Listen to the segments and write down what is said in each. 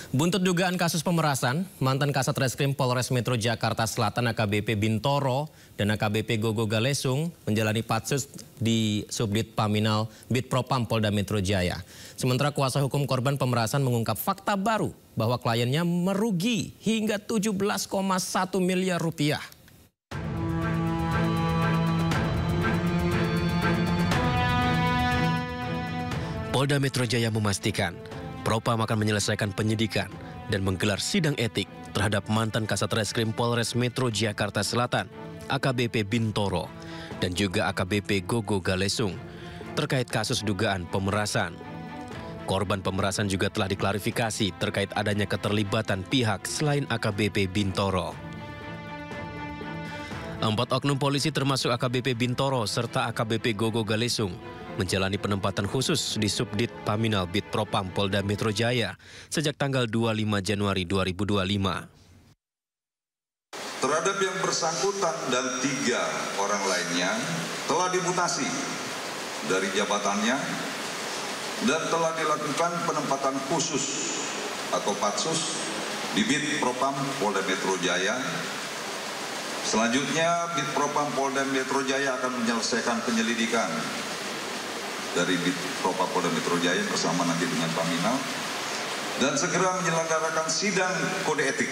Buntut dugaan kasus pemerasan, mantan Kasat Reskrim Polres Metro Jakarta Selatan AKBP Bintoro dan AKBP Gogo Galesung menjalani patsus di Subdit Paminal Bitpropam Polda Metro Jaya. Sementara kuasa hukum korban pemerasan mengungkap fakta baru bahwa kliennya merugi hingga 17,1 miliar rupiah. Polda Metro Jaya memastikan Propam akan menyelesaikan penyidikan dan menggelar sidang etik terhadap mantan Kasat Reskrim Polres Metro Jakarta Selatan, AKBP Bintoro, dan juga AKBP Gogo Galesung terkait kasus dugaan pemerasan. Korban pemerasan juga telah diklarifikasi terkait adanya keterlibatan pihak selain AKBP Bintoro. 4 oknum polisi termasuk AKBP Bintoro serta AKBP Gogo Galesung menjalani penempatan khusus di Subdit Paminal Bitpropam Polda Metro Jaya sejak tanggal 25 Januari 2025. Terhadap yang bersangkutan dan 3 orang lainnya telah dimutasi dari jabatannya dan telah dilakukan penempatan khusus atau patsus di Bitpropam Polda Metro Jaya. Selanjutnya Bitpropam Polda Metro Jaya akan menyelesaikan penyelidikan dari Bitpropam Polda Metro Jaya bersama nanti dengan Paminal dan segera menyelenggarakan sidang kode etik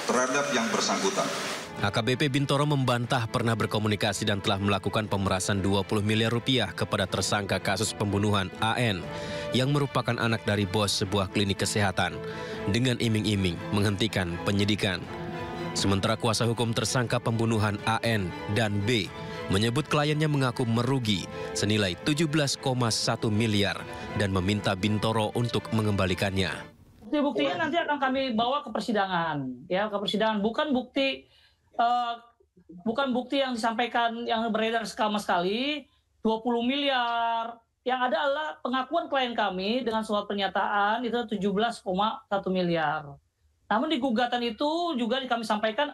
terhadap yang bersangkutan. AKBP Bintoro membantah pernah berkomunikasi dan telah melakukan pemerasan 20 miliar rupiah kepada tersangka kasus pembunuhan AN yang merupakan anak dari bos sebuah klinik kesehatan dengan iming-iming menghentikan penyidikan. Sementara kuasa hukum tersangka pembunuhan AN dan B menyebut kliennya mengaku merugi senilai 17,1 miliar dan meminta Bintoro untuk mengembalikannya. Bukti-buktinya nanti akan kami bawa ke persidangan, ya, ke persidangan. Bukan bukti yang disampaikan yang beredar sama sekali 20 miliar. Yang ada adalah pengakuan klien kami dengan surat pernyataan itu 17,1 miliar. Namun di gugatan itu juga kami sampaikan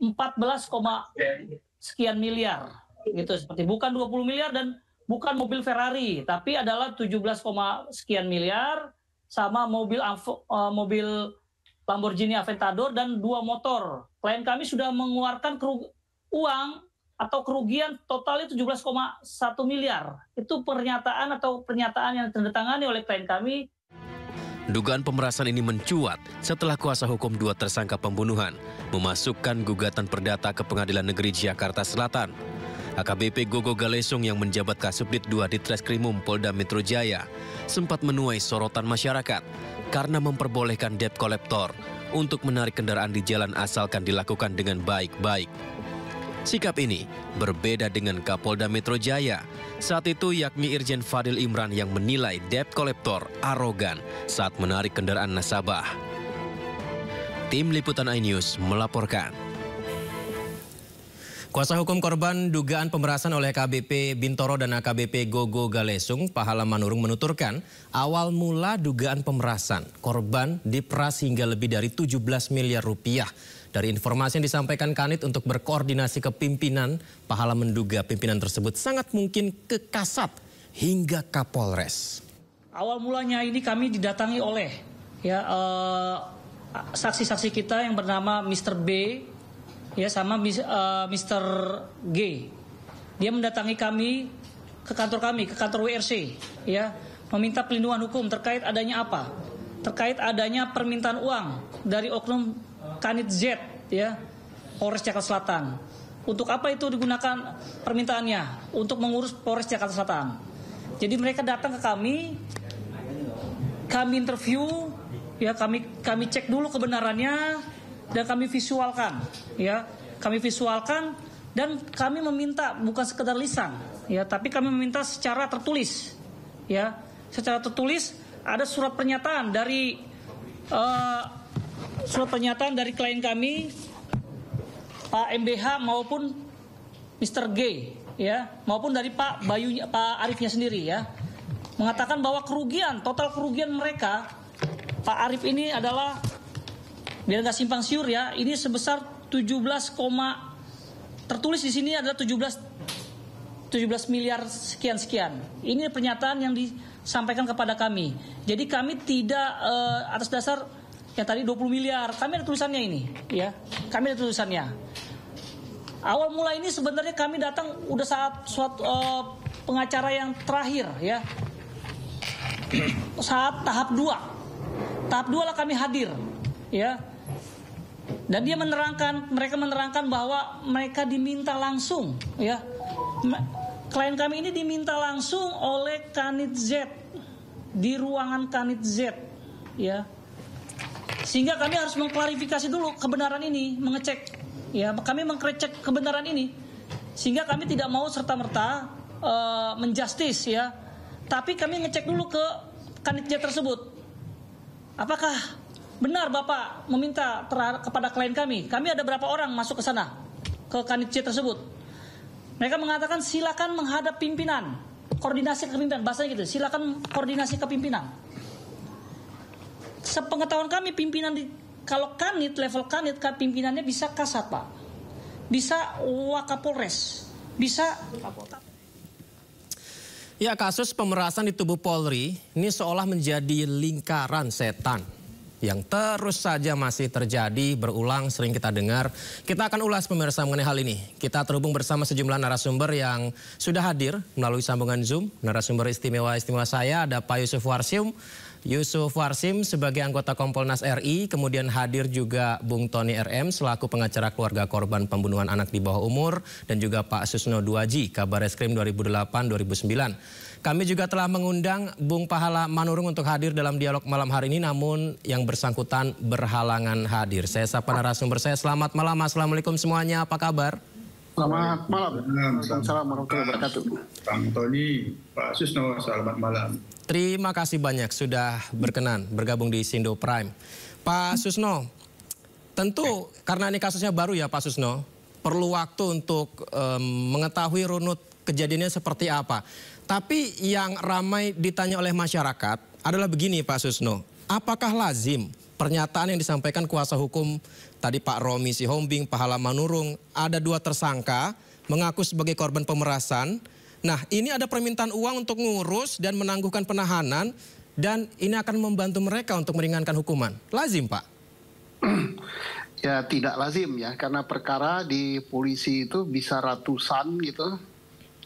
14, sekian miliar, gitu, seperti bukan 20 miliar dan bukan mobil Ferrari, tapi adalah 17, sekian miliar sama mobil Lamborghini Aventador dan 2 motor. Klien kami sudah mengeluarkan uang atau kerugian totalnya 17,1 miliar. Itu pernyataan yang ditandatangani oleh klien kami. Dugaan pemerasan ini mencuat setelah kuasa hukum 2 tersangka pembunuhan memasukkan gugatan perdata ke Pengadilan Negeri Jakarta Selatan. AKBP Gogo Galesung yang menjabat Kasubdit 2 di Treskrimum Polda Metro Jaya sempat menuai sorotan masyarakat karena memperbolehkan debt collector untuk menarik kendaraan di jalan asalkan dilakukan dengan baik-baik. Sikap ini berbeda dengan Kapolda Metro Jaya saat itu, yakni Irjen Fadil Imran yang menilai debt collector arogan saat menarik kendaraan nasabah. Tim Liputan iNews melaporkan. Kuasa hukum korban dugaan pemerasan oleh AKBP Bintoro dan AKBP Gogo Galesung, Pahala Manurung menuturkan, awal mula dugaan pemerasan korban diperas hingga lebih dari 17 miliar rupiah. Dari informasi yang disampaikan Kanit untuk berkoordinasi ke pimpinan, Pahala menduga pimpinan tersebut sangat mungkin ke Kasat hingga Kapolres. Awal mulanya ini kami didatangi oleh saksi-saksi kita yang bernama Mr. B ya sama Mr. G. Dia mendatangi kami ke kantor WRC ya, meminta pelindungan hukum terkait adanya apa? Terkait adanya permintaan uang dari oknum Kanit Z ya, Polres Jakarta Selatan. Untuk apa itu digunakan permintaannya? Untuk mengurus Polres Jakarta Selatan. Jadi mereka datang ke kami interview ya, kami cek dulu kebenarannya dan kami visualkan ya. Kami visualkan dan kami meminta bukan sekedar lisan ya, tapi kami meminta secara tertulis ya. Secara tertulis ada surat pernyataan dari klien kami Pak MBH maupun Mr. G ya, maupun dari Pak Arifnya sendiri ya, mengatakan bahwa total kerugian mereka Pak Arif ini adalah, biar nggak simpang siur ya, ini sebesar 17, tertulis di sini adalah 17 miliar sekian. Ini pernyataan yang sampaikan kepada kami. Jadi kami tidak atas dasar yang tadi 20 miliar, kami ada tulisannya ini, ya. Kami ada tulisannya. Awal mula ini sebenarnya kami datang udah saat suatu pengacara yang terakhir, ya. Saat tahap 2. Tahap 2 lah kami hadir, ya. Dan mereka menerangkan bahwa mereka diminta langsung, ya. Klien kami ini diminta langsung oleh Kanit Z di ruangan Kanit Z, ya. Sehingga kami harus mengklarifikasi dulu kebenaran ini, mengecek, ya. Kami mengecek kebenaran ini, sehingga kami tidak mau serta-merta menjustis, ya. Tapi kami ngecek dulu ke Kanit Z tersebut. Apakah benar Bapak meminta kepada klien kami? Kami ada berapa orang masuk ke sana, ke Kanit Z tersebut? Mereka mengatakan silakan menghadap pimpinan, koordinasi ke pimpinan, bahasanya gitu. Silakan koordinasi ke pimpinan. Sepengetahuan kami pimpinan kalau Kanit, level Kanit, pimpinannya bisa Kasat, Pak. Bisa Wakapolres, bisa Kapolta. Ya, kasus pemerasan di tubuh Polri ini seolah menjadi lingkaran setan yang terus saja masih terjadi, berulang, sering kita dengar. Kita akan ulas pemirsa mengenai hal ini. Kita terhubung bersama sejumlah narasumber yang sudah hadir melalui sambungan Zoom. Narasumber istimewa saya ada Pak Yusuf Warsim sebagai anggota Kompolnas RI, kemudian hadir juga Bung Tony RM selaku pengacara keluarga korban pembunuhan anak di bawah umur, dan juga Pak Susno Duaji, Kabareskrim 2008-2009. Kami juga telah mengundang Bung Pahala Manurung untuk hadir dalam dialog malam hari ini, namun yang bersangkutan berhalangan hadir. Saya sapa narasumber saya, selamat malam, assalamualaikum semuanya, apa kabar? Selamat malam. Assalamualaikum warahmatullahi wabarakatuh. Bang Tony, Pak Susno, selamat malam. Terima kasih banyak sudah berkenan bergabung di Sindo Prime. Pak Susno, tentu karena ini kasusnya baru ya Pak Susno, perlu waktu untuk mengetahui runut kejadiannya seperti apa. Tapi yang ramai ditanya oleh masyarakat adalah begini Pak Susno, apakah lazim pernyataan yang disampaikan kuasa hukum tadi Pak Romi Sihombing, Pahala Manurung, ada 2 tersangka mengaku sebagai korban pemerasan. Nah, ini ada permintaan uang untuk ngurus dan menangguhkan penahanan, dan ini akan membantu mereka untuk meringankan hukuman. Lazim, Pak? Ya, tidak lazim ya, karena perkara di polisi itu bisa ratusan gitu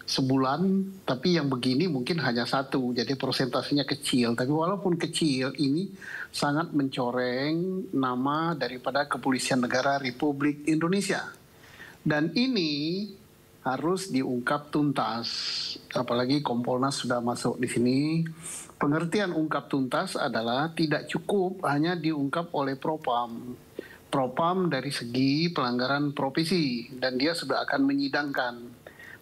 sebulan, tapi yang begini mungkin hanya 1, jadi persentasenya kecil. Tapi walaupun kecil, ini sangat mencoreng nama daripada Kepolisian Negara Republik Indonesia. Dan ini harus diungkap tuntas, apalagi Kompolnas sudah masuk di sini. Pengertian ungkap tuntas adalah tidak cukup hanya diungkap oleh Propam. Propam dari segi pelanggaran profesi, dan dia sudah akan menyidangkan.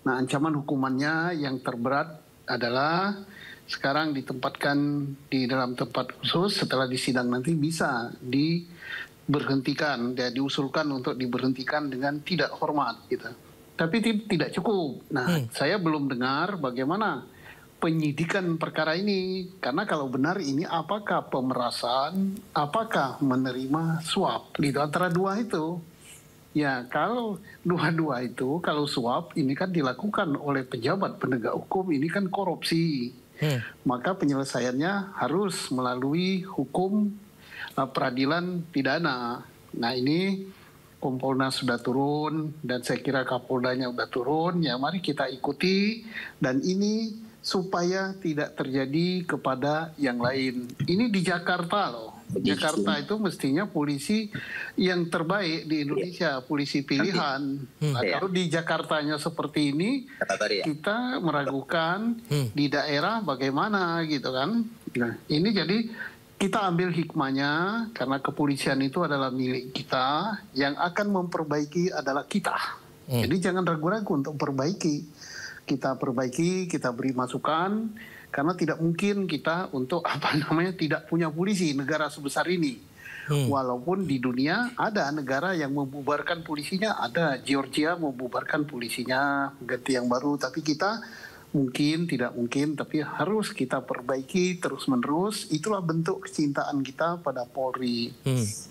Nah, ancaman hukumannya yang terberat adalah sekarang ditempatkan di dalam tempat khusus, setelah disidang nanti bisa diberhentikan, diusulkan untuk diberhentikan dengan tidak hormat gitu. Tapi tidak cukup. Nah, saya belum dengar bagaimana penyidikan perkara ini. Karena kalau benar ini apakah pemerasan, apakah menerima suap. Gitu, antara 2 itu. Ya, kalau 2 itu, kalau suap ini kan dilakukan oleh pejabat penegak hukum, ini kan korupsi. Maka penyelesaiannya harus melalui hukum peradilan pidana. Nah, ini Kompolnas sudah turun, dan saya kira Kapoldanya sudah turun, ya mari kita ikuti, dan ini supaya tidak terjadi kepada yang lain. Ini di Jakarta loh, Jakarta itu mestinya polisi yang terbaik di Indonesia, polisi pilihan. Nah, kalau di Jakartanya seperti ini, kita meragukan di daerah bagaimana gitu kan. Nah, ini jadi kita ambil hikmahnya, karena kepolisian itu adalah milik kita, yang akan memperbaiki adalah kita. Jadi jangan ragu-ragu untuk perbaiki. Kita perbaiki, kita beri masukan, karena tidak mungkin kita untuk tidak punya polisi negara sebesar ini. Walaupun di dunia ada negara yang membubarkan polisinya, ada Georgia membubarkan polisinya, ganti yang baru, tapi kita mungkin, tidak mungkin, tapi harus kita perbaiki terus-menerus. Itulah bentuk kecintaan kita pada Polri.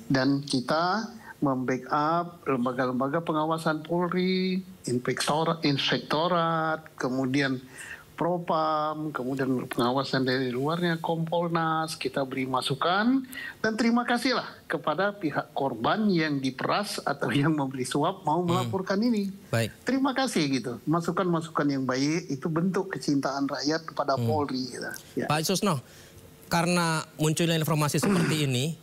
Dan kita membackup lembaga-lembaga pengawasan Polri, inspektorat, kemudian Propam, kemudian pengawasan dari luarnya Kompolnas, kita beri masukan, dan terima kasihlah kepada pihak korban yang diperas atau yang memberi suap mau melaporkan ini. Baik. Terima kasih gitu, masukan-masukan yang baik itu bentuk kecintaan rakyat kepada Polri. Gitu. Ya. Pak Susno, karena munculnya informasi seperti ini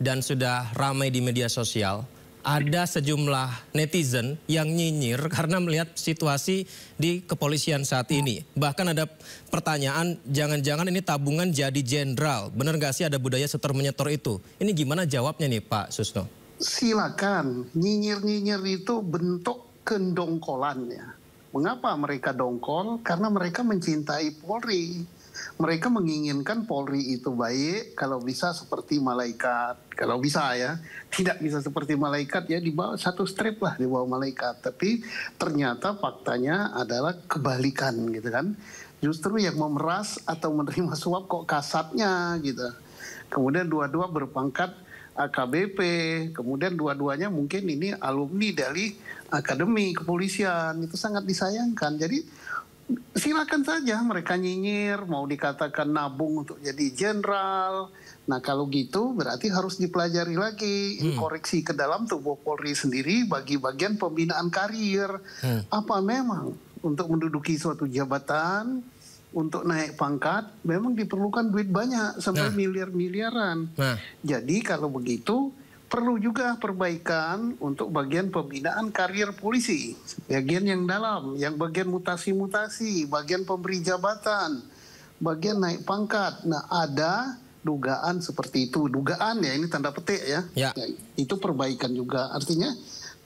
dan sudah ramai di media sosial, ada sejumlah netizen yang nyinyir karena melihat situasi di kepolisian saat ini. Bahkan ada pertanyaan, jangan-jangan ini tabungan jadi jenderal. Benar nggak sih ada budaya setor-menyetor itu? Ini gimana jawabnya nih Pak Susno? Silakan, nyinyir-nyinyir itu bentuk kendongkolannya. Mengapa mereka dongkol? Karena mereka mencintai Polri. Mereka menginginkan Polri itu baik, kalau bisa seperti malaikat. Kalau bisa ya, tidak bisa seperti malaikat ya di bawah satu strip lah di bawah malaikat. Tapi ternyata faktanya adalah kebalikan gitu kan. Justru yang memeras atau menerima suap kok kasatnya gitu. Kemudian dua-dua berpangkat AKBP, kemudian dua-duanya mungkin ini alumni dari akademi kepolisian. Itu sangat disayangkan. Jadi silakan saja mereka nyinyir, mau dikatakan nabung untuk jadi jenderal. Nah kalau gitu berarti harus dipelajari lagi, koreksi ke dalam tubuh Polri sendiri bagi bagian pembinaan karir. Apa memang untuk menduduki suatu jabatan, untuk naik pangkat, memang diperlukan duit banyak sampai miliar-miliaran. Jadi kalau begitu perlu juga perbaikan untuk bagian pembinaan karir polisi. Bagian yang dalam, yang bagian mutasi-mutasi, bagian pemberi jabatan, bagian naik pangkat. Nah ada dugaan seperti itu. Dugaan ya, ini tanda petik ya. Ya, itu perbaikan juga. Artinya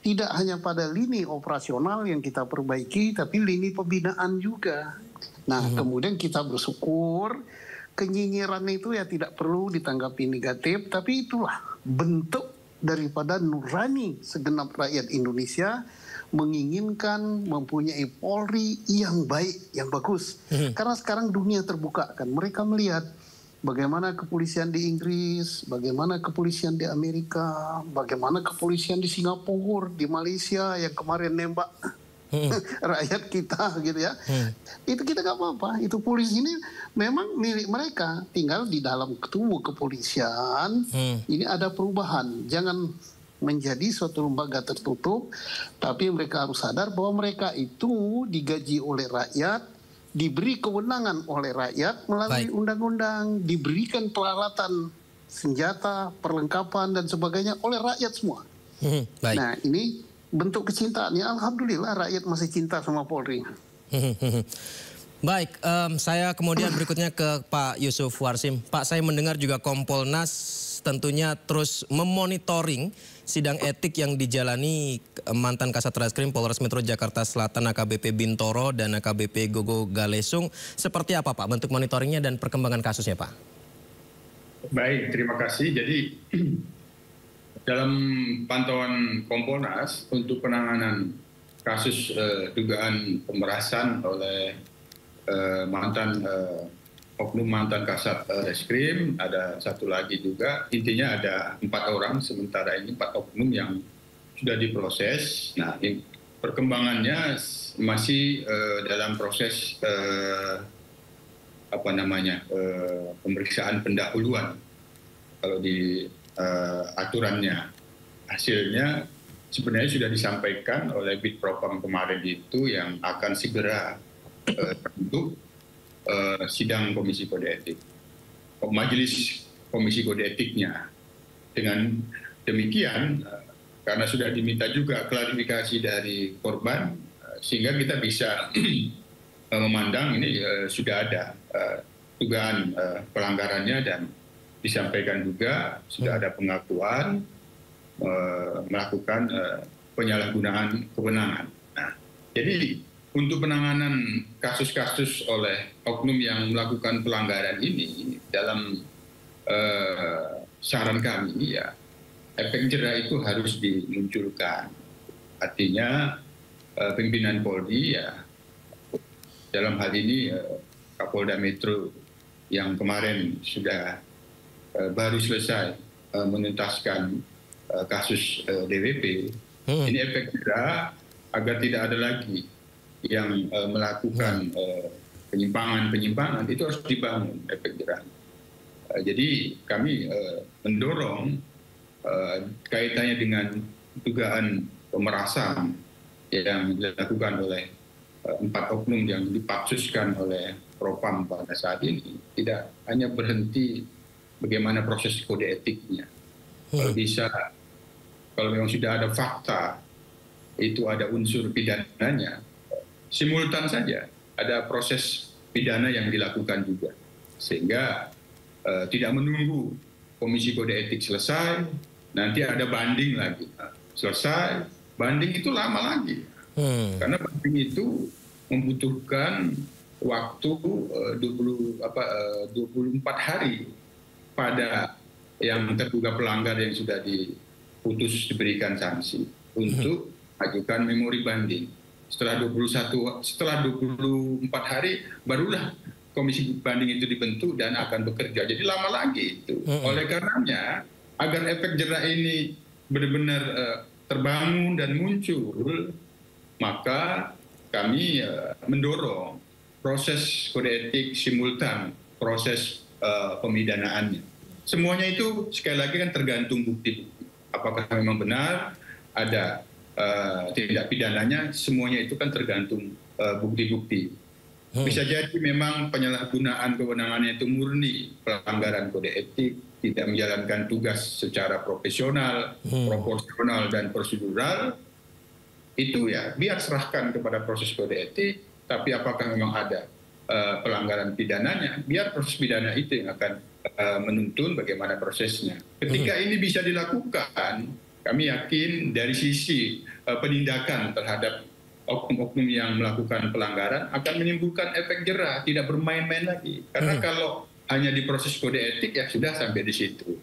tidak hanya pada lini operasional yang kita perbaiki, tapi lini pembinaan juga. Nah kemudian kita bersyukur kenyinyiran itu ya tidak perlu ditanggapi negatif, tapi itulah bentuk daripada nurani segenap rakyat Indonesia menginginkan mempunyai Polri yang baik, yang bagus. Karena sekarang dunia terbuka kan, mereka melihat bagaimana kepolisian di Inggris, bagaimana kepolisian di Amerika, bagaimana kepolisian di Singapura, di Malaysia yang kemarin nembak rakyat kita gitu ya. Itu kita gak apa-apa. Itu polisi ini memang milik mereka. Tinggal di dalam tubuh kepolisian ini ada perubahan. Jangan menjadi suatu lembaga tertutup, tapi mereka harus sadar bahwa mereka itu digaji oleh rakyat, diberi kewenangan oleh rakyat melalui undang-undang, diberikan peralatan senjata, perlengkapan dan sebagainya oleh rakyat semua. Nah ini bentuk kecintaannya, alhamdulillah rakyat masih cinta sama Polri. Baik, saya kemudian berikutnya ke Pak Yusuf Warsim. Pak, saya mendengar juga Kompolnas tentunya terus memonitoring sidang etik yang dijalani mantan Kasat Reskrim Polres Metro Jakarta Selatan AKBP Bintoro dan AKBP Gogo Galesung. Seperti apa Pak bentuk monitoringnya dan perkembangan kasusnya Pak? Baik, terima kasih. Jadi dalam pantauan Kompolnas untuk penanganan kasus dugaan pemerasan oleh oknum mantan Kasat Reskrim, ada satu lagi juga, intinya ada 4 orang, sementara ini 4 oknum yang sudah diproses. Nah, perkembangannya masih dalam proses pemeriksaan pendahuluan kalau di aturannya. Hasilnya sebenarnya sudah disampaikan oleh Bid Propam kemarin itu yang akan segera untuk sidang Komisi Kode Etik, Majelis Komisi Kode Etiknya. Dengan demikian, karena sudah diminta juga klarifikasi dari korban, sehingga kita bisa memandang ini sudah ada dugaan pelanggarannya dan disampaikan juga sudah ada pengakuan melakukan penyalahgunaan kewenangan. Nah, jadi untuk penanganan kasus-kasus oleh oknum yang melakukan pelanggaran ini, dalam saran kami ya efek jera itu harus dimunculkan. Artinya pimpinan Polri ya dalam hal ini Kapolda Metro yang kemarin sudah baru selesai menuntaskan kasus DWP, ini efek jera agar tidak ada lagi yang melakukan penyimpangan itu harus dibangun efek jerah. Jadi kami mendorong kaitannya dengan dugaan pemerasan yang dilakukan oleh 4 oknum yang dipatsuskan oleh Propam pada saat ini tidak hanya berhenti bagaimana proses kode etiknya. Kalau bisa, kalau memang sudah ada fakta, itu ada unsur pidananya, simultan saja ada proses pidana yang dilakukan juga. Sehingga tidak menunggu komisi kode etik selesai, nanti ada banding lagi. Selesai, banding itu lama lagi. Karena banding itu membutuhkan waktu 24 hari pada yang terduga pelanggar yang sudah diberikan sanksi untuk ajukan memori banding. Setelah 24 hari barulah komisi banding itu dibentuk dan akan bekerja. Jadi lama lagi itu. Oleh karenanya agar efek jerah ini benar-benar terbangun dan muncul, maka kami mendorong proses kode etik simultan, proses pemidanaannya. Semuanya itu sekali lagi kan tergantung bukti-bukti. Apakah memang benar ada tindak pidananya, semuanya itu kan tergantung bukti-bukti. Bisa jadi memang penyalahgunaan kewenangannya itu murni pelanggaran kode etik, tidak menjalankan tugas secara profesional, proporsional dan prosedural. Itu ya biar serahkan kepada proses kode etik, tapi apakah memang ada pelanggaran pidananya, biar proses pidana itu yang akan menuntun bagaimana prosesnya. Ketika ini bisa dilakukan, kami yakin dari sisi penindakan terhadap oknum-oknum yang melakukan pelanggaran akan menimbulkan efek jerah, tidak bermain-main lagi. Karena kalau hanya di proses kode etik ya sudah sampai di situ.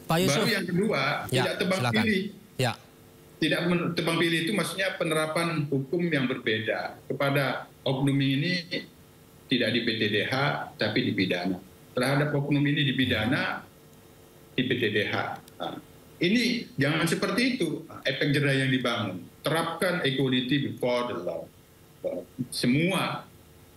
Pak Yusuf, baru yang kedua, tidak tebang pilih. Ya. Tidak tebang pilih itu maksudnya penerapan hukum yang berbeda kepada oknum ini, tidak di PTDH tapi dipidana. Terhadap oknum ini dipidana di PTDH. Nah, ini jangan seperti itu efek jerah yang dibangun. Terapkan equality before the law. Semua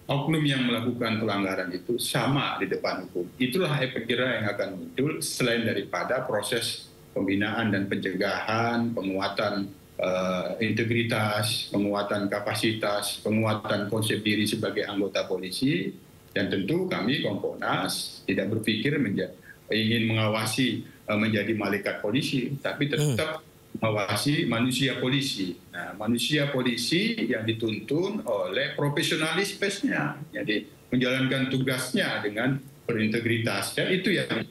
oknum yang melakukan pelanggaran itu sama di depan hukum. Itulah efek jerah yang akan muncul selain daripada proses pembinaan dan pencegahan, penguatan integritas, penguatan kapasitas, penguatan konsep diri sebagai anggota polisi. Dan tentu kami Kompolnas tidak berpikir ingin mengawasi menjadi malaikat polisi, tapi tetap mengawasi manusia polisi. Nah, manusia polisi yang dituntun oleh profesionalismenya, jadi menjalankan tugasnya dengan berintegritas. Dan itu yang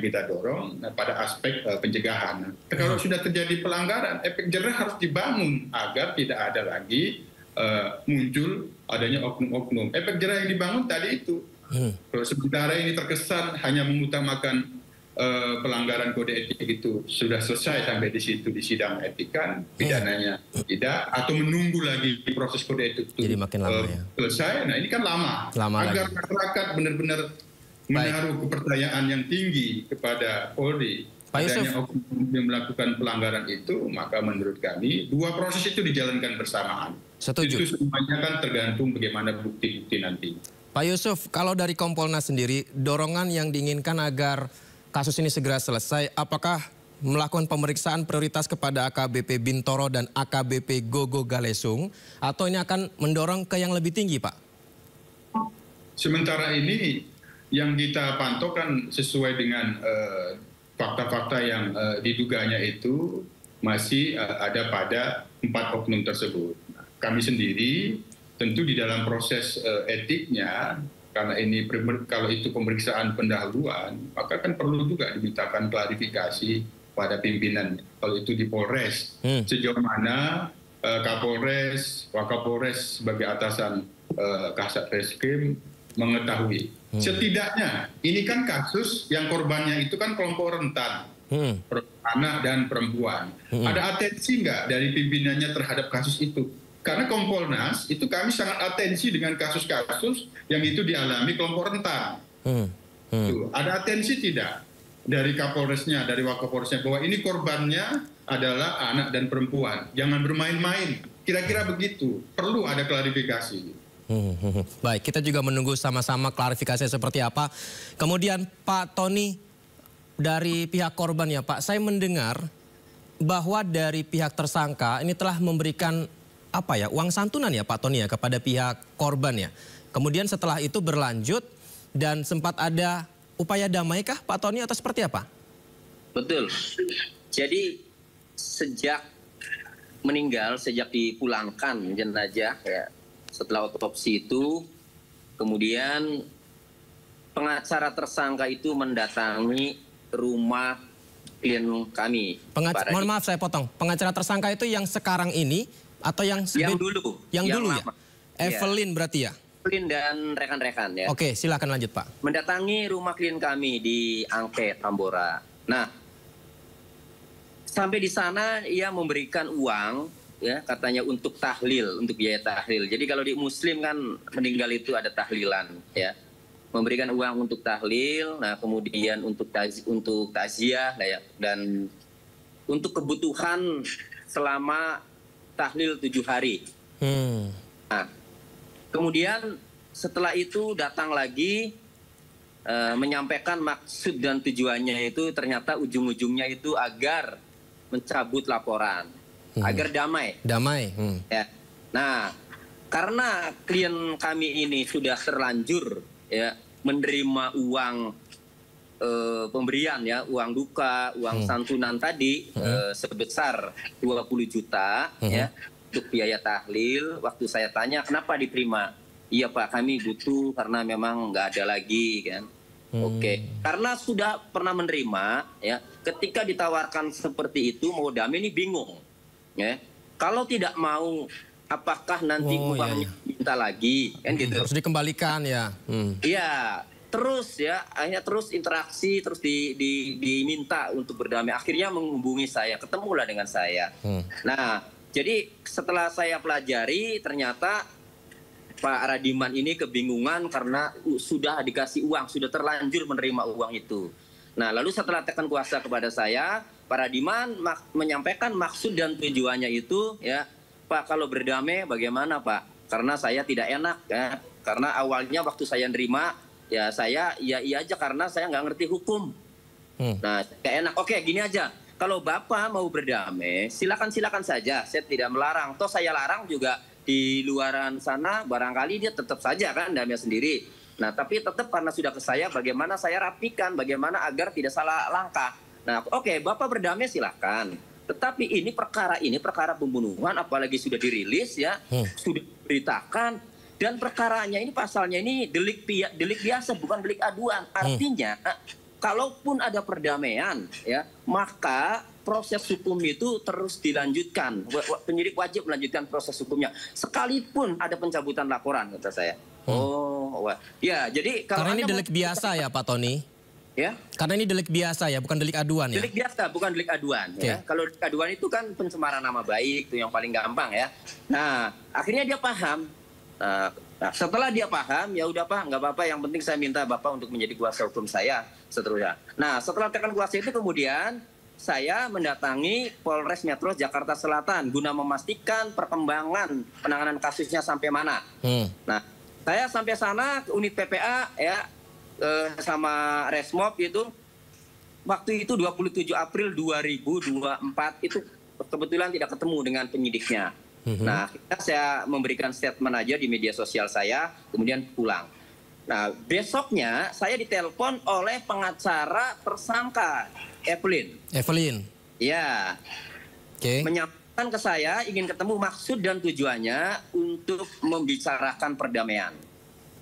kita dorong pada aspek pencegahan. Kalau sudah terjadi pelanggaran, efek jerah harus dibangun agar tidak ada lagi muncul adanya oknum-oknum. Efek jerah yang dibangun tadi itu. Kalau sementara ini terkesan hanya mengutamakan pelanggaran kode etik itu sudah selesai sampai di situ di sidang etik kan, pidananya tidak, atau menunggu lagi proses kode etik itu jadi makin lama, ya. Selesai. Nah ini kan lama agar masyarakat benar-benar menaruh kepercayaan yang tinggi kepada Polri. Pak Yusuf, adanya oknum yang melakukan pelanggaran itu, maka menurut kami dua proses itu dijalankan bersamaan. Setuju. Itu semuanya kan tergantung bagaimana bukti-bukti nanti. Pak Yusuf, kalau dari Kompolnas sendiri, dorongan yang diinginkan agar kasus ini segera selesai, apakah melakukan pemeriksaan prioritas kepada AKBP Bintoro dan AKBP Gogo Galesung, atau ini akan mendorong ke yang lebih tinggi, Pak? Sementara ini yang kita pantau kan sesuai dengan fakta-fakta yang diduganya itu masih ada pada 4 oknum tersebut. Nah, kami sendiri tentu di dalam proses etiknya, karena ini kalau itu pemeriksaan pendahuluan, maka kan perlu juga dimintakan klarifikasi pada pimpinan. Kalau itu di Polres, sejauh mana Kapolres, Wakapolres sebagai atasan Kasat Reskrim mengetahui. Setidaknya ini kan kasus yang korbannya itu kan kelompok rentan, anak dan perempuan. Ada atensi nggak dari pimpinannya terhadap kasus itu? Karena Kompolnas itu kami sangat atensi dengan kasus-kasus yang itu dialami kelompok rentan. Ada atensi tidak dari Kapolresnya, dari Wakapolresnya bahwa ini korbannya adalah anak dan perempuan. Jangan bermain-main. Kira-kira begitu. Perlu ada klarifikasi. Baik, kita juga menunggu sama-sama klarifikasi seperti apa. Kemudian Pak Tony, dari pihak korban ya Pak, saya mendengar bahwa dari pihak tersangka ini telah memberikan apa ya, uang santunan ya Pak Tony ya kepada pihak korban ya. Kemudian setelah itu berlanjut dan sempat ada upaya damai kah Pak Tony atau seperti apa? Betul. Jadi sejak meninggal, sejak dipulangkan jenazah ya, setelah otopsi itu, kemudian pengacara tersangka itu mendatangi rumah klien kami. Mohon maaf saya potong. Pengacara tersangka itu yang sekarang ini atau yang dulu? Yang dulu ya? Lama. Evelyn berarti ya? Evelyn dan rekan-rekan ya. Oke, silakan lanjut Pak. Mendatangi rumah klien kami di Angke, Tambora. Nah, sampai di sana ia memberikan uang ya, katanya untuk tahlil, untuk biaya tahlil. Jadi kalau di Muslim kan meninggal itu ada tahlilan ya. Memberikan uang untuk tahlil, nah kemudian untuk takziah ya, dan untuk kebutuhan selama tahlil 7 hari. Nah, kemudian setelah itu datang lagi menyampaikan maksud dan tujuannya itu ternyata ujung-ujungnya itu agar mencabut laporan, agar damai. Damai. Ya. Nah, karena klien kami ini sudah terlanjur ya menerima uang pemberian ya, uang duka, uang santunan tadi sebesar 20 juta ya untuk biaya tahlil. Waktu saya tanya kenapa diterima, iya Pak kami butuh karena memang nggak ada lagi kan. Oke, karena sudah pernah menerima ya, ketika ditawarkan seperti itu mau damai ini bingung ya. Kalau tidak mau apakah nanti uangnya minta lagi kan gitu. Harus dikembalikan ya. Iya, terus ya akhirnya terus interaksi, terus diminta untuk berdamai. Akhirnya menghubungi saya, ketemulah dengan saya. Nah, jadi setelah saya pelajari ternyata Pak Radiman ini kebingungan karena sudah dikasih uang, sudah terlanjur menerima uang itu. Nah, lalu setelah tekan kuasa kepada saya, Pak Radiman menyampaikan maksud dan tujuannya itu ya, Pak kalau berdamai bagaimana Pak? Karena saya tidak enak ya, karena awalnya waktu saya nerima ya saya iya aja karena saya nggak ngerti hukum. Nah, gak enak. Oke, gini aja. Kalau Bapak mau berdamai, silakan saja. Saya tidak melarang. Toh saya larang juga di luaran sana barangkali dia tetap saja kan damai sendiri. Nah, tapi tetap karena sudah ke saya, bagaimana saya rapikan, bagaimana agar tidak salah langkah. Nah, oke, Bapak berdamai silakan. Tetapi ini perkara pembunuhan, apalagi sudah dirilis ya, sudah diberitakan, dan perkaranya ini pasalnya ini delik biasa, bukan delik aduan. Artinya, kalaupun ada perdamaian, ya, maka proses hukum itu terus dilanjutkan. Penyidik wajib melanjutkan proses hukumnya, sekalipun ada pencabutan laporan, kata saya. Ya, jadi kalau karena ini delik biasa ya, Pak Tony. Ya. Karena ini delik biasa ya, bukan delik aduan ya. Delik biasa, bukan delik aduan. Ya. Kalau delik aduan itu kan pencemaran nama baik, itu yang paling gampang ya. Nah, akhirnya dia paham. Nah, setelah dia paham, ya udah Pak, nggak apa-apa. Yang penting saya minta Bapak untuk menjadi kuasa hukum saya, seterusnya. Nah, setelah tekan kuasa itu kemudian saya mendatangi Polres Metro Jakarta Selatan guna memastikan perkembangan penanganan kasusnya sampai mana. Nah, saya sampai sana ke unit PPA ya sama Resmob itu waktu itu 27 April 2024 itu kebetulan tidak ketemu dengan penyidiknya. Nah, saya memberikan statement aja di media sosial saya, kemudian pulang. Nah, besoknya saya ditelepon oleh pengacara tersangka Evelyn. Ya. Menyampaikan ke saya ingin ketemu, maksud dan tujuannya untuk membicarakan perdamaian.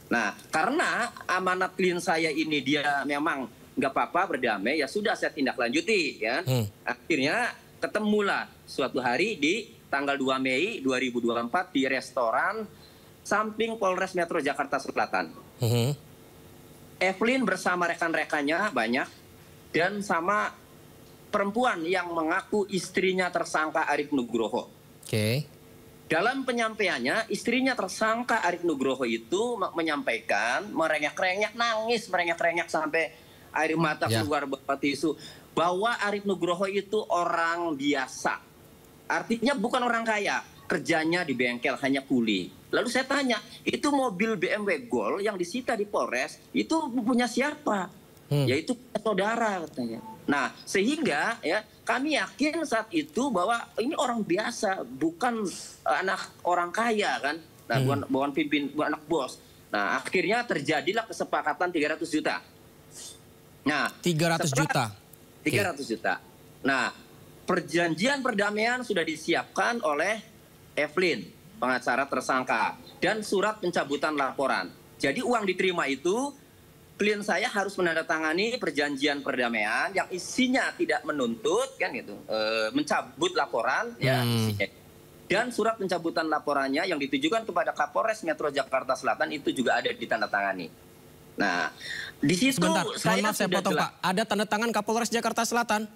Nah, karena amanat klien saya ini dia memang nggak apa-apa berdamai, ya sudah saya tindak lanjuti kan. Akhirnya ketemulah suatu hari di tanggal 2 Mei 2024 di restoran samping Polres Metro Jakarta Selatan. Evelyn bersama rekan-rekannya banyak dan sama perempuan yang mengaku istrinya tersangka Arif Nugroho. Dalam penyampaiannya, istrinya tersangka Arif Nugroho itu menyampaikan, merengek-rengek, nangis, merengek-rengek sampai air mata keluar bawa tisu, bahwa Arif Nugroho itu orang biasa. Artinya bukan orang kaya. kerjanya di bengkel hanya kuli. Lalu saya tanya, itu mobil BMW Gol yang disita di Polres itu punya siapa? Yaitu saudara katanya. Nah, sehingga ya kami yakin saat itu bahwa ini orang biasa, bukan anak orang kaya kan. Nah, bukan anak bos. Nah, akhirnya terjadilah kesepakatan 300 juta. Nah, 300 juta. 300 juta. Nah, perjanjian perdamaian sudah disiapkan oleh Evelyn, pengacara tersangka, dan surat pencabutan laporan. Jadi uang diterima itu, klien saya harus menandatangani perjanjian perdamaian yang isinya tidak menuntut, kan gitu, mencabut laporan, ya, isinya. Dan surat pencabutan laporannya yang ditujukan kepada Kapolres Metro Jakarta Selatan itu juga ada ditandatangani. Nah, di situ Sebentar, saya potong Pak. Ada tanda tangan Kapolres Jakarta Selatan?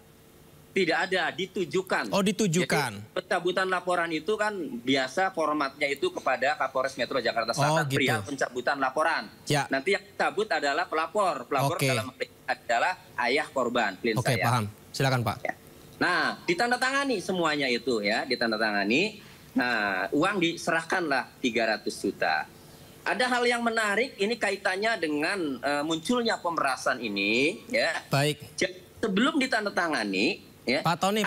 Tidak ada, ditujukan. Oh, ditujukan. Jadi, pencabutan laporan itu kan biasa formatnya itu kepada Kapolres Metro Jakarta Selatan, perihal pencabutan laporan. Ya. Nanti yang cabut adalah pelapor. Pelapor dalam adalah ayah korban, klien saya. Oke, paham. Silakan Pak. Ya. Nah, ditandatangani semuanya itu ya, ditandatangani. Nah, uang diserahkanlah 300 juta. Ada hal yang menarik, ini kaitannya dengan munculnya pemerasan ini, ya. Baik. Sebelum ditandatangani, ya, Pak Tony,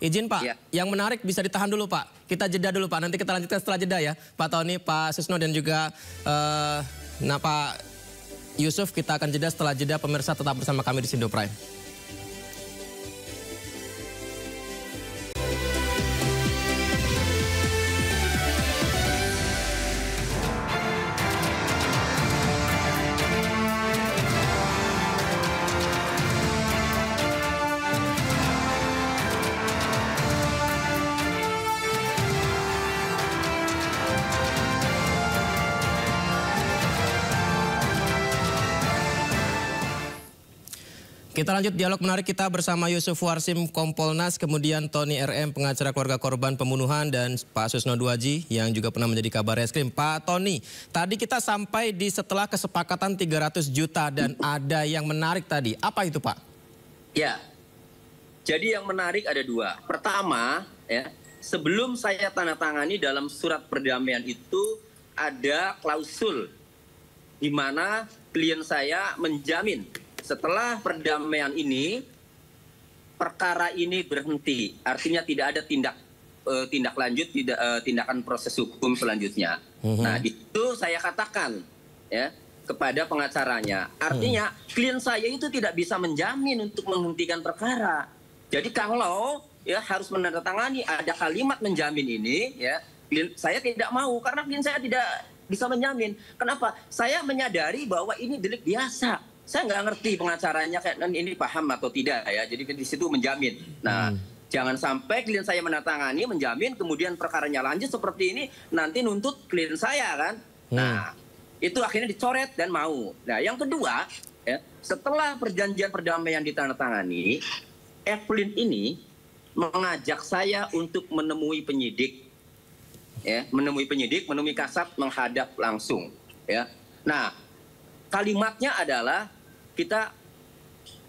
izin Pak, ya. yang menarik bisa ditahan dulu Pak. Kita jeda dulu Pak, nanti kita lanjutkan setelah jeda ya. Pak Tony, Pak Susno dan juga Pak Yusuf, kita akan jeda setelah jeda. Pemirsa tetap bersama kami di Sindo Prime. Kita lanjut dialog menarik kita bersama Yusuf Warsim, Kompolnas, kemudian Tony RM, pengacara keluarga korban pembunuhan, dan Pak Susno Duaji yang juga pernah menjadi kabar reskrim. Pak Tony, tadi kita sampai di setelah kesepakatan 300 juta dan ada yang menarik tadi. Apa itu Pak? Ya, jadi yang menarik ada dua. Pertama, ya, sebelum saya tanda tangani dalam surat perdamaian itu ada klausul di mana klien saya menjamin setelah perdamaian ini, perkara ini berhenti. Artinya tidak ada tindak lanjut, tindakan proses hukum selanjutnya. Nah, itu saya katakan ya kepada pengacaranya. Artinya klien saya itu tidak bisa menjamin untuk menghentikan perkara. Jadi kalau ya harus menandatangani ada kalimat menjamin ini, ya klien saya tidak mau karena klien saya tidak bisa menjamin. Kenapa? Saya menyadari bahwa ini delik biasa. Saya nggak ngerti pengacaranya kayak ini paham atau tidak ya. Jadi di situ menjamin. Nah, jangan sampai klien saya menandatangani, menjamin, kemudian perkaranya lanjut seperti ini, nanti nuntut klien saya kan. Nah, itu akhirnya dicoret dan mau. Nah, yang kedua, ya, setelah perjanjian perdamaian ditandatangani, Evelyn ini mengajak saya untuk menemui penyidik, ya, menemui kasat menghadap langsung, ya. Nah, kalimatnya adalah kita,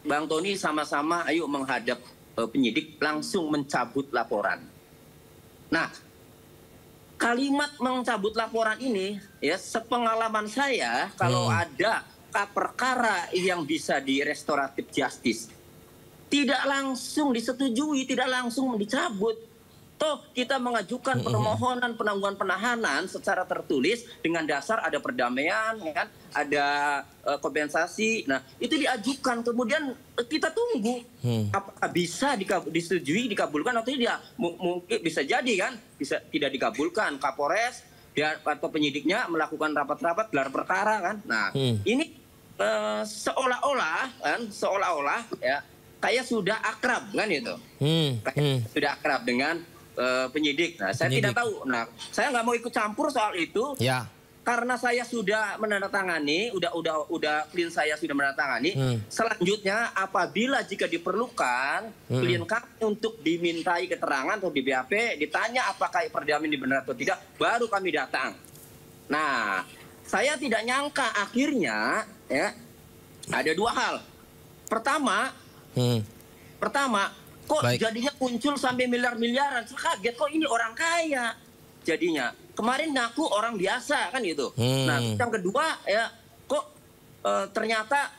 Bang Tony, sama-sama ayo menghadap penyidik langsung mencabut laporan. Nah, kalimat mencabut laporan ini, ya, sepengalaman saya, kalau ada perkara yang bisa di restoratif justice, tidak langsung disetujui, tidak langsung dicabut. Toh kita mengajukan permohonan penangguhan penahanan secara tertulis dengan dasar ada perdamaian, kan, ada kompensasi. Nah, itu diajukan, kemudian kita tunggu apakah bisa disetujui, dikabulkan atau tidak. Mungkin bisa jadi kan, bisa tidak dikabulkan. Kapolres atau penyidiknya melakukan rapat-rapat gelar perkara kan. Nah, ini seolah-olah ya kayak sudah akrab kan itu. Sudah akrab dengan penyidik. Nah, saya tidak tahu. Nah, saya nggak mau ikut campur soal itu. Ya. Karena saya sudah menandatangani, udah klien saya sudah menandatangani. Selanjutnya, apabila jika diperlukan, klien kami untuk dimintai keterangan atau di BAP, ditanya apakah perdamaian ini benar atau tidak, baru kami datang. Nah, saya tidak nyangka akhirnya, ya, ada dua hal. Pertama, kok jadinya muncul sampai miliar-miliaran. Saya kaget, kok ini orang kaya. jadinya. Kemarin ngaku orang biasa kan gitu. Nah, yang kedua ya kok ternyata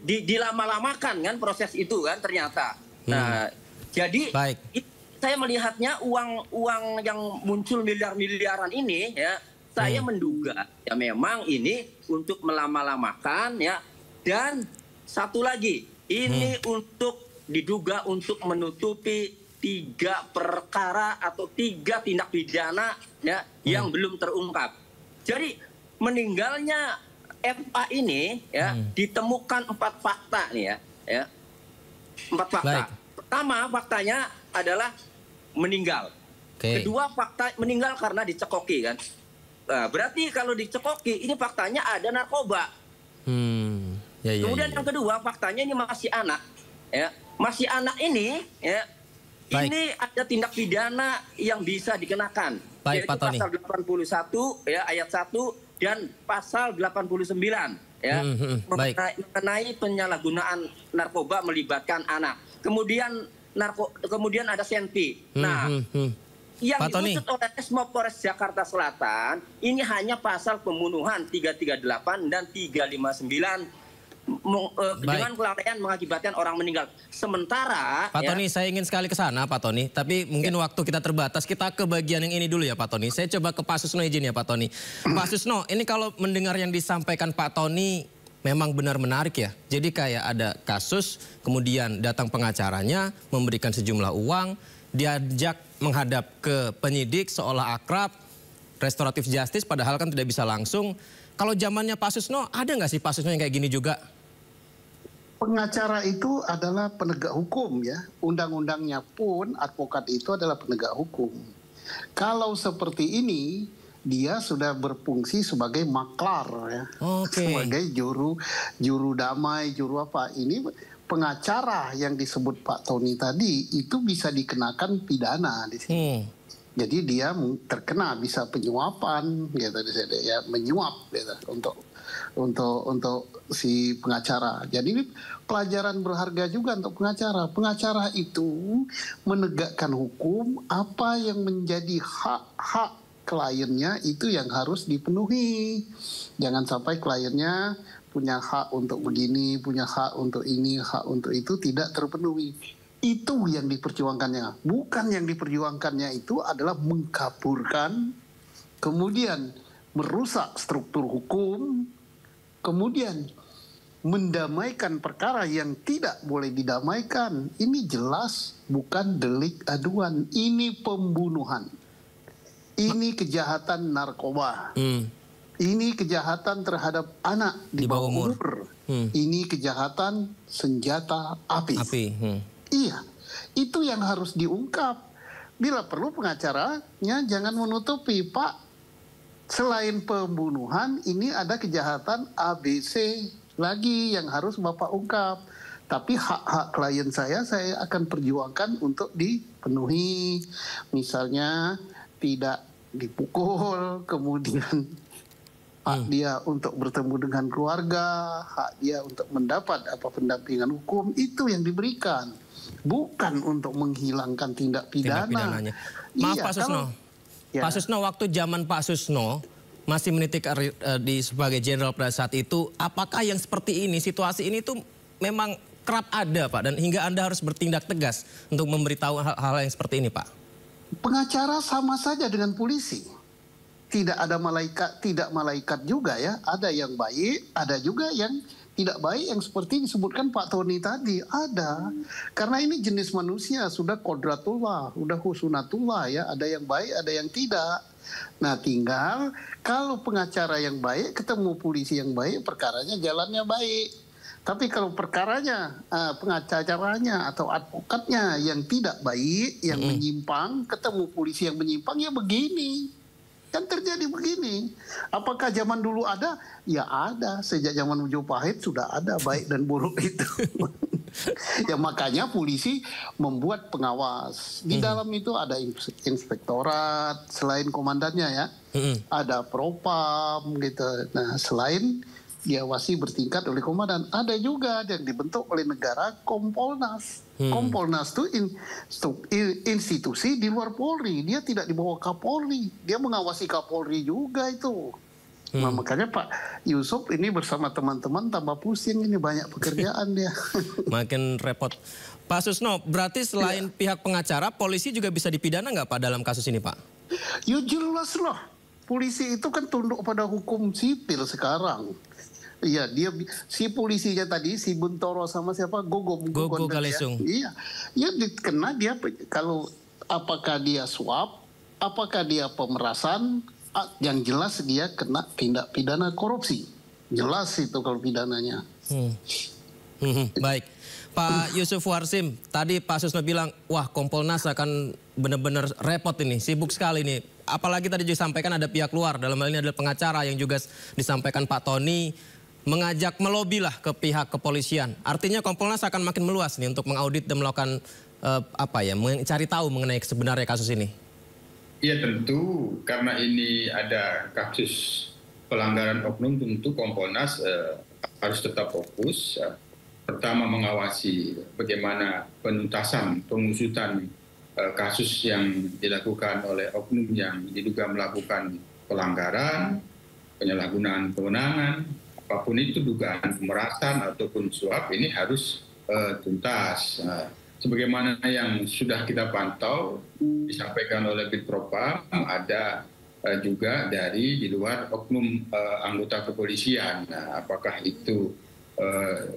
dilama-lamakan kan proses itu kan ternyata. Nah, jadi saya melihatnya uang yang muncul miliar-miliaran ini ya, saya menduga ya memang ini untuk melama-lamakan ya, dan satu lagi ini untuk diduga untuk menutupi 3 perkara atau 3 tindak pidana ya yang belum terungkap. Jadi meninggalnya FA ini ya ditemukan 4 fakta nih ya. 4 fakta. Baik. Pertama faktanya adalah meninggal. Kedua fakta meninggal karena dicekoki kan. Nah, berarti kalau dicekoki ini faktanya ada narkoba. Kemudian yang kedua faktanya ini masih anak. Ya, masih anak ini ya. Ini ada tindak pidana yang bisa dikenakan. Yaitu Pak Tony. pasal 81 ya ayat 1 dan pasal 89 ya mengenai penyalahgunaan narkoba melibatkan anak. Kemudian ada senpi. Nah, yang diusut oleh Esmo Polres Jakarta Selatan ini hanya pasal pembunuhan 338 dan 359 dengan kelalaian mengakibatkan orang meninggal. Sementara Pak Tony, saya ingin sekali ke sana Pak Tony, tapi mungkin waktu kita terbatas, kita ke bagian yang ini dulu ya Pak Tony. Saya coba ke Pak Susno izin ya Pak Tony. Pak Susno, ini kalau mendengar yang disampaikan Pak Tony memang benar menarik ya. Jadi kayak ada kasus, kemudian datang pengacaranya, memberikan sejumlah uang, diajak menghadap ke penyidik seolah akrab, restoratif justice padahal kan tidak bisa langsung. Kalau zamannya Pak Susno, ada nggak sih Pak Susno yang kayak gini juga? Pengacara itu adalah penegak hukum ya. Undang-undangnya pun advokat itu adalah penegak hukum. Kalau seperti ini, dia sudah berfungsi sebagai maklar ya. Sebagai juru damai, juru apa. Ini pengacara yang disebut Pak Tony tadi itu bisa dikenakan pidana di sini. Jadi dia terkena bisa penyuapan gitu ya, menyuap gitu untuk si pengacara. Jadi ini pelajaran berharga juga untuk pengacara. Pengacara itu menegakkan hukum, apa yang menjadi hak-hak kliennya itu yang harus dipenuhi. Jangan sampai kliennya punya hak untuk begini, punya hak untuk ini, hak untuk itu tidak terpenuhi. Itu yang diperjuangkannya. Bukan yang diperjuangkannya itu adalah mengkaburkan, kemudian merusak struktur hukum, kemudian mendamaikan perkara yang tidak boleh didamaikan. Ini jelas bukan delik aduan, ini pembunuhan. Ini kejahatan narkoba. Ini kejahatan terhadap anak di bawah umur. Ini kejahatan senjata api. Iya, itu yang harus diungkap. Bila perlu pengacaranya jangan menutupi, Pak. Selain pembunuhan, ini ada kejahatan ABC lagi yang harus Bapak ungkap. Tapi hak-hak klien saya akan perjuangkan untuk dipenuhi. Misalnya tidak dipukul, kemudian hak dia untuk bertemu dengan keluarga, hak dia untuk mendapat pendampingan hukum, itu yang diberikan. Bukan untuk menghilangkan tindak pidana. Maaf Pak Susno. Pak Susno, waktu zaman Pak Susno masih menitik di sebagai jenderal pada saat itu, apakah yang seperti ini, situasi ini tuh memang kerap ada Pak, dan hingga Anda harus bertindak tegas untuk memberitahu hal-hal yang seperti ini Pak? Pengacara sama saja dengan polisi. Tidak ada malaikat, tidak malaikat juga ya. Ada yang baik, ada juga yang tidak baik yang seperti disebutkan Pak Tony tadi. Ada. Karena ini jenis manusia, sudah kodratullah, sudah husnatullah ya. Ada yang baik, ada yang tidak. Nah tinggal kalau pengacara yang baik ketemu polisi yang baik, perkaranya jalannya baik. Tapi kalau perkaranya, pengacaranya atau advokatnya yang tidak baik, yang menyimpang, ketemu polisi yang menyimpang, ya begini. Kan terjadi begini. Apakah zaman dulu ada? Ya ada. Sejak zaman Majapahit sudah ada baik dan buruk itu. Ya makanya polisi membuat pengawas. Di dalam itu ada inspektorat, selain komandannya ya. Ada propam gitu. Nah selain diawasi bertingkat oleh komandan. Ada juga yang dibentuk oleh negara, Kompolnas. Kompolnas itu institusi di luar Polri. Dia tidak di bawah Kapolri. Dia mengawasi Kapolri juga itu. Nah, makanya Pak Yusuf ini bersama teman-teman tambah pusing, ini banyak pekerjaan dia. Makin repot. Pak Susno, berarti selain pihak pengacara, polisi juga bisa dipidana nggak Pak dalam kasus ini Pak? Ya jelas lah. Polisi itu kan tunduk pada hukum sipil sekarang. Iya, si polisinya tadi, si Buntoro sama siapa? Gogo Galesung. Iya, ya kena dia kalau apakah dia suap, apakah dia pemerasan, yang jelas dia kena tindak pidana korupsi. Jelas itu kalau pidananya. Baik. Pak Yusuf Warsim, tadi Pak Susno bilang, wah Kompolnas akan benar-benar repot ini, sibuk sekali nih. Apalagi tadi juga disampaikan ada pihak luar, dalam hal ini adalah pengacara yang juga disampaikan Pak Tony, mengajak melobi lah ke pihak kepolisian. Artinya Kompolnas akan makin meluas nih untuk mengaudit dan melakukan mencari tahu mengenai sebenarnya kasus ini. Iya tentu, karena ini ada kasus pelanggaran oknum, tentu Kompolnas harus tetap fokus. Pertama mengawasi bagaimana penuntasan, pengusutan kasus yang dilakukan oleh oknum yang diduga melakukan pelanggaran, penyalahgunaan kewenangan, apapun itu dugaan pemerasan ataupun suap ini harus tuntas. Sebagaimana yang sudah kita pantau disampaikan oleh Bitpropam, ada juga dari di luar oknum anggota kepolisian. Nah, apakah itu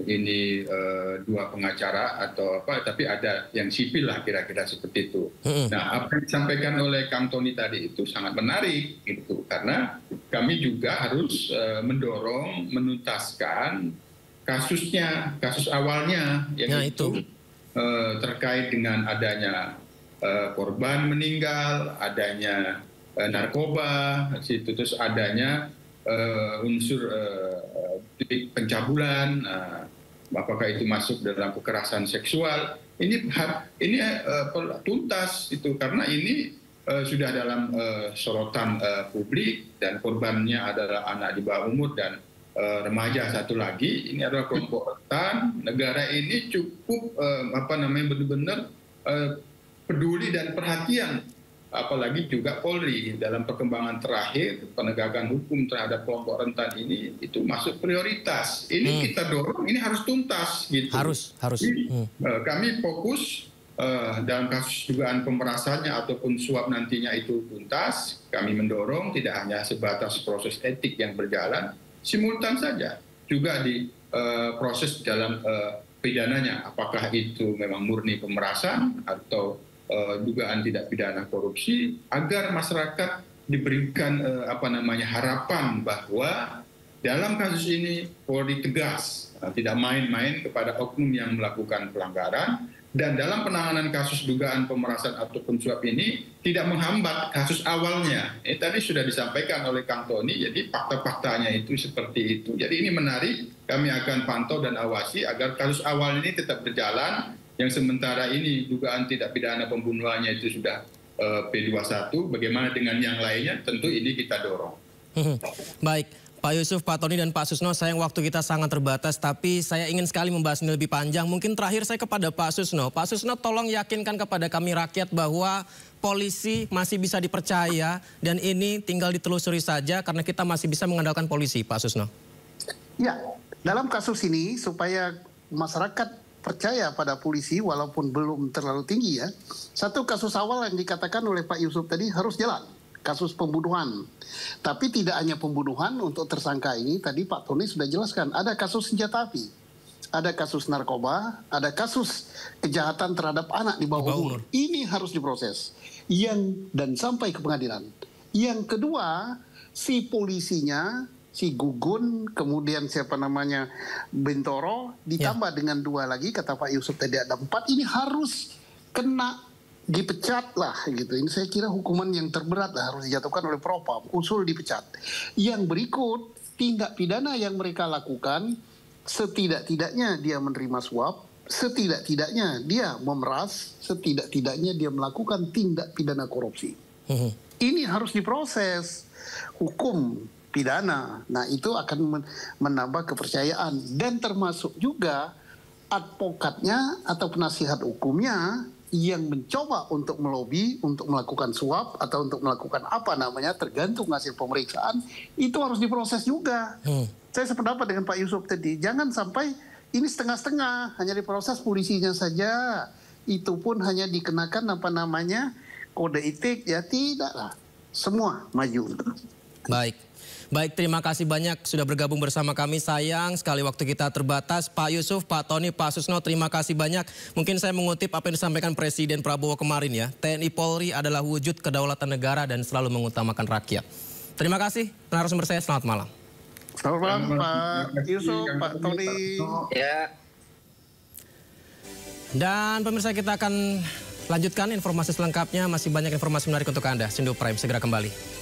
ini dua pengacara atau apa, tapi ada yang sipil lah kira-kira seperti itu. Nah, apa yang disampaikan oleh Kang Tony tadi itu sangat menarik gitu, karena kami juga harus mendorong menuntaskan kasusnya, kasus awalnya yang itu terkait dengan adanya korban meninggal, adanya narkoba, terus adanya unsur pencabulan, apakah itu masuk dalam kekerasan seksual, ini tuntas itu, karena ini sudah dalam sorotan publik dan korbannya adalah anak di bawah umur dan remaja satu lagi. Ini adalah kelompok rentan. Negara ini cukup benar-benar peduli dan perhatian, apalagi juga Polri dalam perkembangan terakhir penegakan hukum terhadap kelompok rentan ini itu masuk prioritas. Ini kita dorong, ini harus tuntas gitu. Harus. Jadi, kami fokus dalam kasus dugaan pemerasannya ataupun suap nantinya itu tuntas. Kami mendorong tidak hanya sebatas proses etik yang berjalan, simultan saja juga di proses dalam pidananya, apakah itu memang murni pemerasan atau dugaan tidak pidana korupsi, agar masyarakat diberikan harapan bahwa dalam kasus ini Polri tegas, tidak main-main kepada oknum yang melakukan pelanggaran, dan dalam penanganan kasus dugaan pemerasan ataupun suap ini tidak menghambat kasus awalnya. Ini tadi sudah disampaikan oleh Kang Tony, jadi fakta-faktanya itu seperti itu. Jadi ini menarik, kami akan pantau dan awasi agar kasus awal ini tetap berjalan. Yang sementara ini dugaan tidak pidana pembunuhannya itu sudah P21, bagaimana dengan yang lainnya, tentu ini kita dorong. Baik, Pak Yusuf, Pak Tony, dan Pak Susno, sayang waktu kita sangat terbatas, tapi saya ingin sekali membahas ini lebih panjang. Mungkin terakhir saya kepada Pak Susno. Pak Susno, tolong yakinkan kepada kami rakyat bahwa polisi masih bisa dipercaya dan ini tinggal ditelusuri saja karena kita masih bisa mengandalkan polisi, Pak Susno. Ya, dalam kasus ini supaya masyarakat percaya pada polisi walaupun belum terlalu tinggi ya. Satu, kasus awal yang dikatakan oleh Pak Yusuf tadi harus jalan. Kasus pembunuhan. Tapi tidak hanya pembunuhan untuk tersangka ini, tadi Pak Tony sudah jelaskan, ada kasus senjata api, ada kasus narkoba, ada kasus kejahatan terhadap anak di bawah umur. Ini harus diproses dan sampai ke pengadilan. Yang kedua, si polisinya, si Gugun, kemudian Bintoro, ditambah dengan 2 lagi, kata Pak Yusuf tadi ada 4, ini harus kena, dipecat lah gitu. Ini saya kira hukuman yang terberat lah harus dijatuhkan oleh Propam, usul dipecat. Yang berikut, tindak pidana yang mereka lakukan, setidak-tidaknya dia menerima suap, setidak-tidaknya dia memeras, setidak-tidaknya dia melakukan tindak pidana korupsi. Ini harus diproses. Hukum pidana. Nah, itu akan menambah kepercayaan, dan termasuk juga advokatnya atau penasihat hukumnya yang mencoba untuk melobi, untuk melakukan suap atau untuk melakukan apa namanya, tergantung hasil pemeriksaan, itu harus diproses juga. Saya sependapat dengan Pak Yusuf tadi, jangan sampai ini setengah-setengah, hanya diproses polisinya saja, itu pun hanya dikenakan apa namanya kode etik, ya tidaklah, semua maju. Baik, terima kasih banyak sudah bergabung bersama kami. Sayang sekali waktu kita terbatas. Pak Yusuf, Pak Tony, Pak Susno, terima kasih banyak. Mungkin saya mengutip apa yang disampaikan Presiden Prabowo kemarin ya. TNI Polri adalah wujud kedaulatan negara dan selalu mengutamakan rakyat. Terima kasih. Narasumber saya, selamat malam. Selamat malam Pak Yusuf, Pak Tony. Ya. Dan pemirsa, kita akan lanjutkan informasi selengkapnya. Masih banyak informasi menarik untuk Anda. Sindu Prime segera kembali.